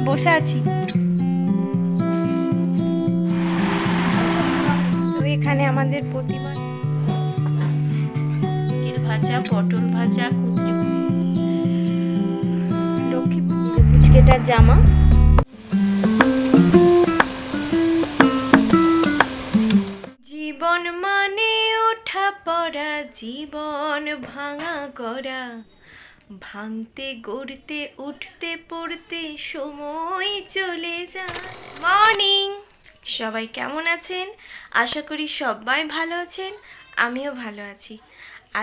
বসে আছি। তো এখানে আমাদের প্রতিমা ভাজা, পটল ভাজা, কুঁদরি, লক্ষ্মী পুচকেটার জামা। জীবন মানে ওঠা পড়া, জীবন ভাঙা গড়া, ভাঙতে গড়তে উঠতে পড়তে সময় চলে যায়। মর্নিং, সবাই কেমন আছেন? আশা করি সবাই ভালো আছেন, আমিও ভালো আছি।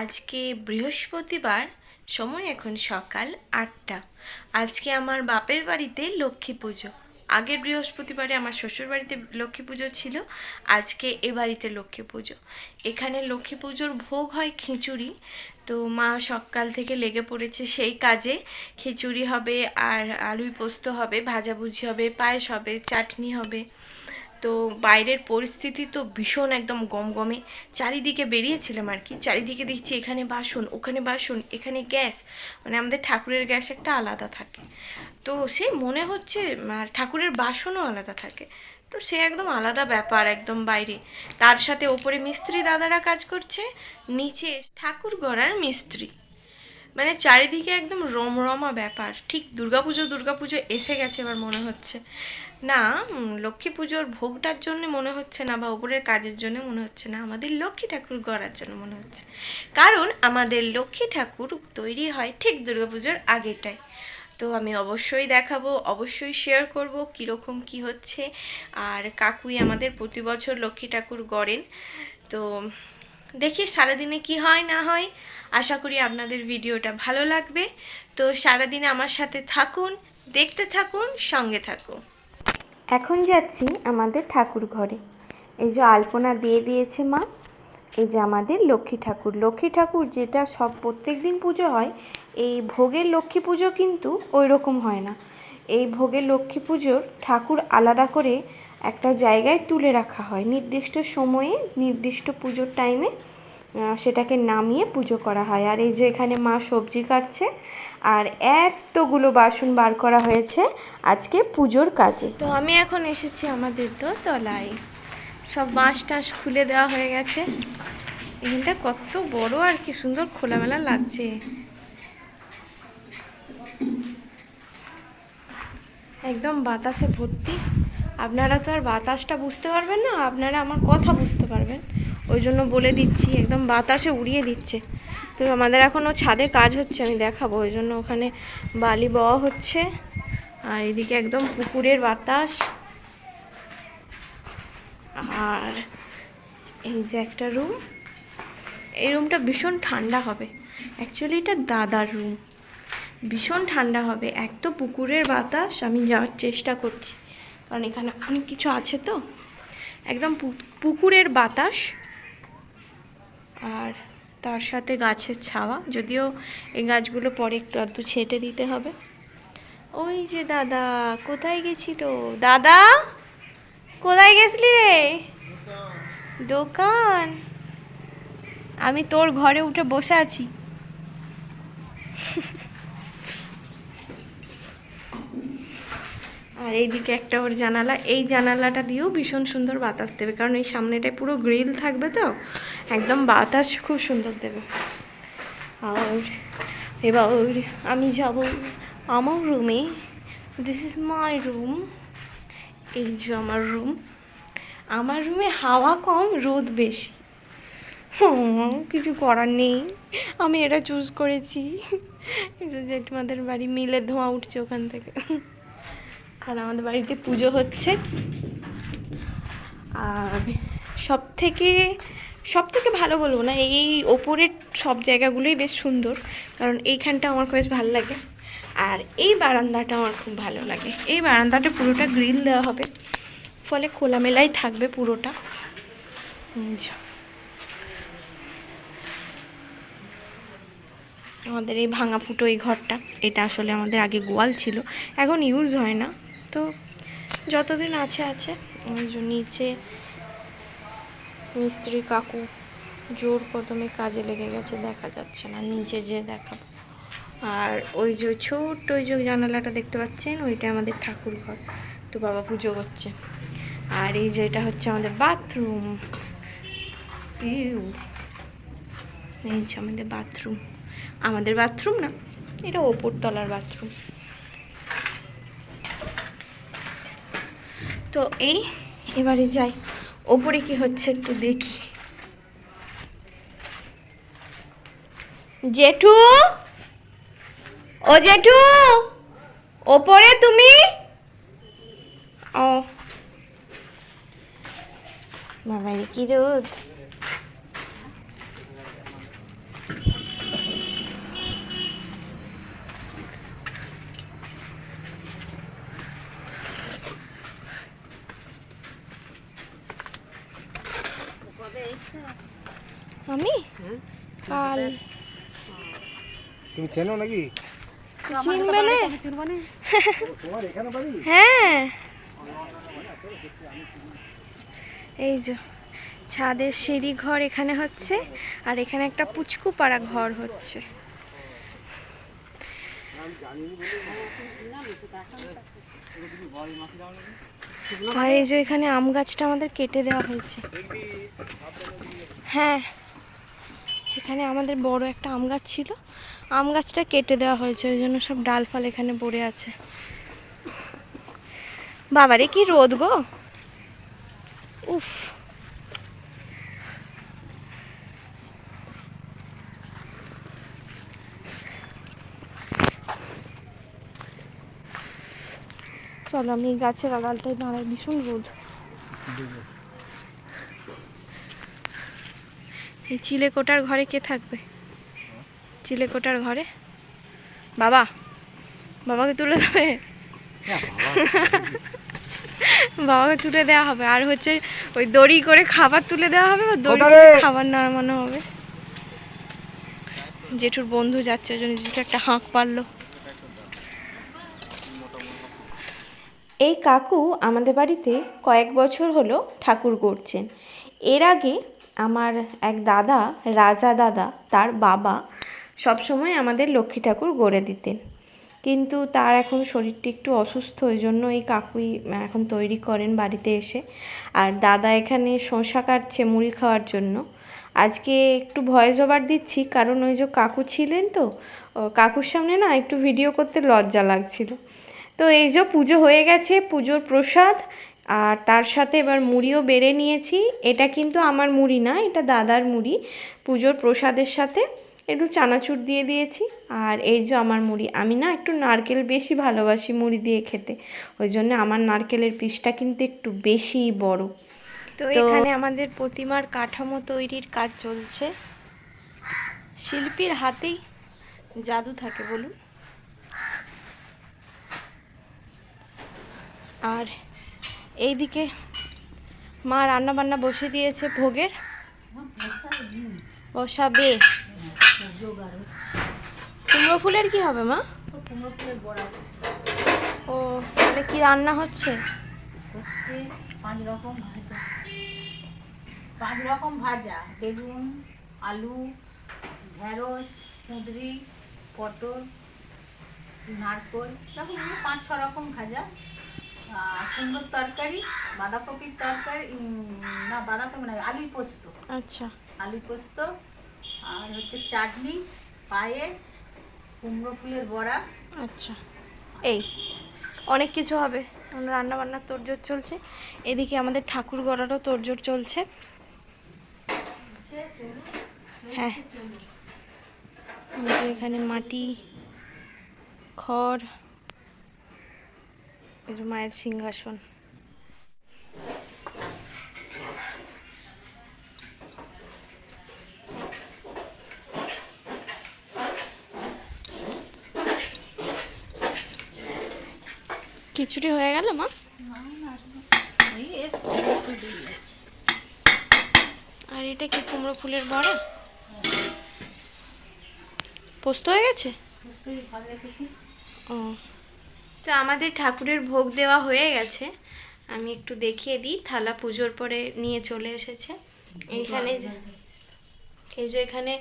আজকে বৃহস্পতিবার, সময় এখন সকাল 8টা। আজকে আমার বাপের বাড়িতে লক্ষ্মী পুজো। আগের বৃহস্পতিবারে আমার শ্বশুর বাড়িতে লক্ষ্মী পুজো ছিল, আজকে এ বাড়িতে লক্ষ্মী পুজো। এখানে লক্ষ্মী পুজোর ভোগ হয় খিচুড়ি। তো মা সকাল থেকে লেগে পড়েছে সেই কাজে। খিচুড়ি হবে, আর আলুই পোস্ত হবে, ভাজাভুজি হবে, পায়েস হবে, চাটনি হবে। তো বাইরের পরিস্থিতি তো ভীষণ একদম গমগমে। চারিদিকে বেরিয়েছিলাম আর কি, চারিদিকে দেখছি এখানে বাসন, ওখানে বাসন, এখানে গ্যাস। মানে আমাদের ঠাকুরের গ্যাস একটা আলাদা থাকে, তো সে মনে হচ্ছে আর ঠাকুরের বাসনও আলাদা থাকে। তো সে একদম আলাদা ব্যাপার, একদম বাইরে। তার সাথে ওপরে মিস্ত্রি দাদারা কাজ করছে, নিচে ঠাকুর গড়ার মিস্ত্রি। মানে চারিদিকে একদম রমরমা ব্যাপার। ঠিক দুর্গাপুজো এসে গেছে এবার মনে হচ্ছে। না, লক্ষ্মী পুজোর ভোগটার জন্য মনে হচ্ছে না, বা ওপরের কাজের জন্য মনে হচ্ছে না, আমাদের লক্ষ্মী ঠাকুর গড়ার জন্য মনে হচ্ছে। কারণ আমাদের লক্ষ্মী ঠাকুর তৈরি হয় ঠিক দুর্গাপুজোর আগেটাই। তো আমি অবশ্যই দেখাবো, অবশ্যই শেয়ার করব কীরকম কি হচ্ছে। আর কাকুই আমাদের প্রতি বছর লক্ষ্মী ঠাকুর গড়েন। তো দেখি সারাদিনে কি হয় না হয়। আশা করি আপনাদের ভিডিওটা ভালো লাগবে। তো সারাদিনে আমার সাথে থাকুন, দেখতে থাকুন, সঙ্গে থাকুন। এখন যাচ্ছি আমাদের ঠাকুর ঘরে। এই যে আলপনা দিয়ে দিয়েছে মা। এই যে আমাদের লক্ষ্মী ঠাকুর যেটা সব প্রত্যেক দিন পুজো হয়, এই ভোগের লক্ষ্মী পুজো কিন্তু ওই রকম হয় না। এই ভোগের লক্ষ্মী পুজোর ঠাকুর আলাদা করে একটা জায়গায় তুলে রাখা হয়, নির্দিষ্ট সময়ে নির্দিষ্ট পুজোর টাইমে সেটাকে নামিয়ে পুজো করা হয়। আর এই যে এখানে মা সবজি কাটছে, আর এতগুলো বাসন বার করা হয়েছে আজকে পুজোর কাজে। তো আমি এখন এসেছি আমাদের দোতলায়। সব বাঁশ টাঁশ খুলে দেওয়া হয়ে গেছে। এখানটা কত বড় আর কি সুন্দর খোলামেলা লাগছে। একদম বাতাসে ভর্তি। আপনারা তো আর বাতাসটা বুঝতে পারবেন না, আপনারা আমার কথা বুঝতে পারবেন, ওই জন্য বলে দিচ্ছি, একদম বাতাসে উড়িয়ে দিচ্ছে। তো আমাদের এখনও ছাদে কাজ হচ্ছে, আমি দেখাবো, ওই জন্য ওখানে বালি বওয়া হচ্ছে। আর এদিকে একদম পুকুরের বাতাস। আর এই যে একটা রুম, এই রুমটা ভীষণ ঠান্ডা হবে। অ্যাকচুয়ালি এটা দাদার রুম, ভীষণ ঠান্ডা হবে। এক তো পুকুরের বাতাস, আমি যাওয়ার চেষ্টা করছি কারণ এখানে অনেক কিছু আছে। তো একদম পুকুরের বাতাস, আর তার সাথে গাছের ছাওয়া। যদিও এই গাছগুলো পরে একটু আধটু ছেটে দিতে হবে। ওই যে দাদা কোথায় গেছিল? দাদা কোথায় গেছলি রে? দোকান। আমি তোর ঘরে উঠে বসে আছি। আর এইদিকে একটা ওর জানালা, এই জানালাটা দিয়েও ভীষণ সুন্দর বাতাস দেবে, কারণ এই সামনেটায় পুরো গ্রিল থাকবে, তো একদম বাতাস খুব সুন্দর দেবে। আর এবার আমি যাব আমার রুমে। This is my room. এই যে আমার রুম। আমার রুমে হাওয়া কম, রোদ বেশি। কিছু করার নেই, আমি এটা চুজ করেছি। জেঠমাদের বাড়ি মিলে ধোঁয়া উঠছে ওখান থেকে। আর আমাদের বাড়িতে পুজো হচ্ছে। আর সব থেকে ভালো বলবো না, এই ওপরের সব জায়গাগুলোই বেশ সুন্দর, কারণ এইখানটা আমার বেশ ভালো লাগে। আর এই বারান্দাটা আমার খুব ভালো লাগে। এই বারান্দাটা পুরোটা গ্রিল দেওয়া হবে, ফলে খোলামেলাই থাকবে পুরোটা। আমাদের এই ভাঙা ফুটো এই ঘরটা, এটা আসলে আমাদের আগে গোয়াল ছিল, এখন ইউজ হয় না। তো যতদিন আছে আছে। ওই জন্য নিচে মিস্ত্রি কাকু জোর কদমে কাজে লেগে গেছে, দেখা যাচ্ছে না, নিচে যেয়ে দেখাবো। আর ওই যে ছোট্ট ওই যে জানালাটা দেখতে পাচ্ছেন, ওইটা আমাদের ঠাকুর ঘর। তো বাবা পুজো করছে। আর এই যে এটা হচ্ছে আমাদের বাথরুম। এই যে আমাদের বাথরুম, আমাদের বাথরুম না, এটা ওপর তলার বাথরুম। তো এবারে যাই ওপরে কি হচ্ছে একটু দেখি। জেঠু, ও জেঠু, ওপরে তুমি? ও বাবা রে কি রোদ। আমি কাল। তুমি চেনো নাকি? চিনবে না? হ্যাঁ, এই যে ছাদের সিঁড়ি ঘর এখানে হচ্ছে, আর এখানে একটা পুচকু পাড়া ঘর হচ্ছে। আর এই যে এখানে আম গাছটা আমাদের কেটে দেওয়া হয়েছে। হ্যাঁ, এখানে আমাদের বড় একটা আম গাছ ছিল, আম গাছটা কেটে দেওয়া হয়েছে, ওই জন্য সব ডাল ফাল এখানে পড়ে আছে। বাবারে কি রোদ গো, উফ। চলো আমি গাছের আড়ালটায় দাঁড়াই, ভীষণ রোদ। এই চিলেকোটার ঘরে কে থাকবে? চিলেকোটার ঘরে বাবা, বাবাকে তুলে দেবে, বাবাকে তুলে দেওয়া হবে। আর হচ্ছে ওই দড়ি করে খাবার তুলে দেওয়া হবে, দড়ি করে খাবার নামানো হবে। জেঠুর বন্ধু যাচ্ছে, ওই জন্য জেঠু একটা হাঁক পারলো। এই কাকু আমাদের বাড়িতে কয়েক বছর হলো ঠাকুর করছেন। এর আগে আমার এক দাদা, রাজা দাদা, তার বাবা সবসময় আমাদের লক্ষ্মী ঠাকুর গড়ে দিতেন। কিন্তু তার এখন শরীরটা একটু অসুস্থ, ওই জন্য এই কাকুই এখন তৈরি করেন বাড়িতে এসে। আর দাদা এখানে শসা কাটছে মুড়ি খাওয়ার জন্য। আজকে একটু ভয়েস ওভার দিচ্ছি, কারণ ওই যে কাকু ছিলেন, তো কাকুর সামনে না একটু ভিডিও করতে লজ্জা লাগছিল। তো এই যে পুজো হয়ে গেছে, পুজোর প্রসাদ, আর তার সাথে এবার মুড়িও বেড়ে নিয়েছি। এটা কিন্তু আমার মুড়ি না, এটা দাদার মুড়ি। পুজোর প্রসাদের সাথে একটু চানাচুর দিয়ে দিয়েছি। আর এই যে আমার মুড়ি, আমি না একটু নারকেল বেশি ভালোবাসি মুড়ি দিয়ে খেতে, ওই জন্য আমার নারকেলের পিসটা কিন্তু একটু বেশিই বড়। তো এখানে আমাদের প্রতিমার কাঠামো তৈরির কাজ চলছে। শিল্পীর হাতেই জাদু থাকে বলুন। আর এইদিকে মা রান্না বান্না বসে দিয়েছে, ভোগের বসাবে। কুমড়ো ফুলের কি হবে মা? কুমড়ো ফুলের বড়া। ও তাহলে কি রান্না হচ্ছে? হচ্ছে 5 রকম ভাজা। 5 রকম ভাজা, বেগুন, আলু, ঢেঁড়স, কুঁদরি, পটল, নারকোল, এরকম 5-6 রকম ভাজা। কুমড়োর তরকারি, বাঁধাকপির তরকারি, না বাঁধাকপি না, আলু পোস্ত। আচ্ছা, আলু পোস্ত, আর হচ্ছে চাটনি, পায়েস, কুমড়ো ফুলের বড়া। আচ্ছা, এই অনেক কিছু হবে। রান্না বান্নার তোড়জোড় চলছে, এদিকে আমাদের ঠাকুর গড়ারও তোড়জোড় চলছে। হ্যাঁ, এখানে মাটি, খড়, এই যে মায়ের সিংহাসন। খিচুড়ি হয়ে গেল মা? আর এটা কি কুমড়ো ফুলের বড়া? পোস্ত হয়ে গেছে? ও, তো আমাদের ঠাকুরের ভোগ দেওয়া হয়ে গেছে। আমি একটু দেখিয়ে দিই, থালা পুজোর পরে নিয়ে চলে এসেছে। এইখানে এই যে এখানে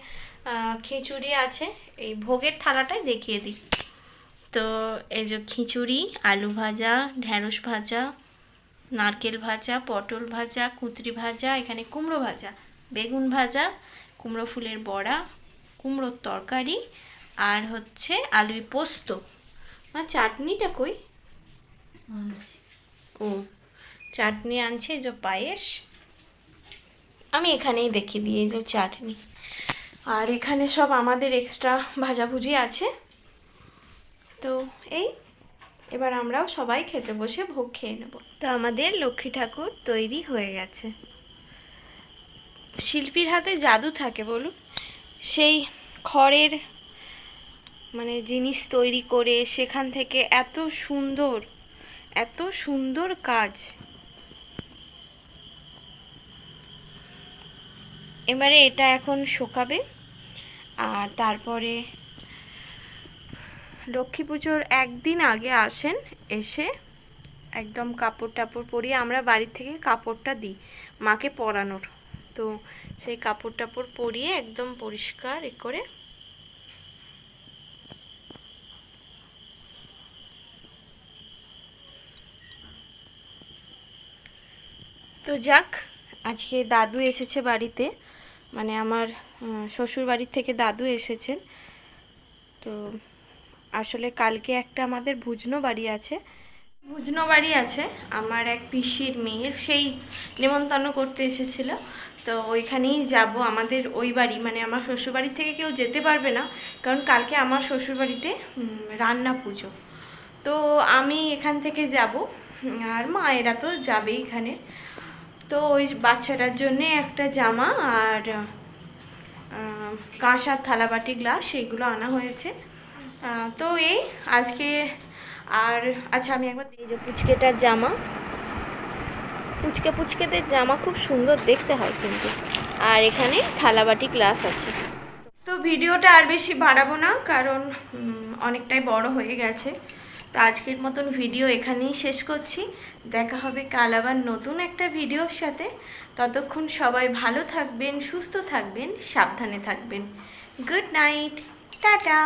খিচুড়ি আছে, এই ভোগের থালাটাই দেখিয়ে দিই। তো এই যে খিচুড়ি, আলু ভাজা, ঢ্যাঁড়স ভাজা, নারকেল ভাজা, পটল ভাজা, কুঁদরি ভাজা, এখানে কুমড়ো ভাজা, বেগুন ভাজা, কুমড়ো ফুলের বড়া, কুমড়োর তরকারি, আর হচ্ছে আলুই পোস্ত। আর চাটনিটা কই? ও, চাটনি আনছে, এই যে পায়েস। আমি এখানেই দেখিয়ে দিই, এই যে চাটনি। আর এখানে সব আমাদের এক্সট্রা ভাজাভুজি আছে। তো এই এবার আমরাও সবাই খেতে বসে ভোগ খেয়ে নেব। তো আমাদের লক্ষ্মী ঠাকুর তৈরি হয়ে গেছে। শিল্পীর হাতে জাদু থাকে বলুন, সেই খড়ের মানে জিনিস তৈরি করে সেখান থেকে এত সুন্দর কাজ। এবারে এটা এখন শোকাবে, আর তারপরে লক্ষ্মী পুজোর একদিন আগে আসেন, এসে একদম কাপড় টাপড় পরিয়ে আমরা বাড়ির থেকে কাপড়টা দিই মাকে পরানোর। তো সেই কাপড় টাপড় পরিয়ে একদম পরিষ্কার করে তো যাক, আজকে দাদু এসেছে বাড়িতে, মানে আমার শ্বশুর বাড়ির থেকে দাদু এসেছেন। তো আসলে কালকে একটা আমাদের ভুজনো বাড়ি আছে, আমার এক পিসির মেয়ের, সেই নেমন্তন্ন করতে এসেছিল। তো ওইখানেই যাব, আমাদের ওই বাড়ি, মানে আমার শ্বশুরবাড়ি থেকে কেউ যেতে পারবে না, কারণ কালকে আমার শ্বশুরবাড়িতে রান্না পুজো। তো আমি এখান থেকে যাব, আর মায়েরা তো যাবেই এখানে। তো ওই বাচ্চাটার জন্যে একটা জামা আর কাঁস আর থালাবাটি গ্লাস সেইগুলো আনা হয়েছে। তো এই আজকে আর আচ্ছা, আমি একবার এই যে পুচকেটার জামা, পুচকেদের জামা খুব সুন্দর দেখতে হয় কিন্তু। আর এখানে থালাবাটি গ্লাস আছে। তো ভিডিওটা আর বেশি বাড়াবো না, কারণ অনেকটাই বড় হয়ে গেছে। তো আজকের মতন ভিডিও এখানেই শেষ করছি। দেখা হবে কাল আবার নতুন একটা ভিডিওর সাথে। ততক্ষণ সবাই ভালো থাকবেন, সুস্থ থাকবেন, সাবধানে থাকবেন। Good night, tata.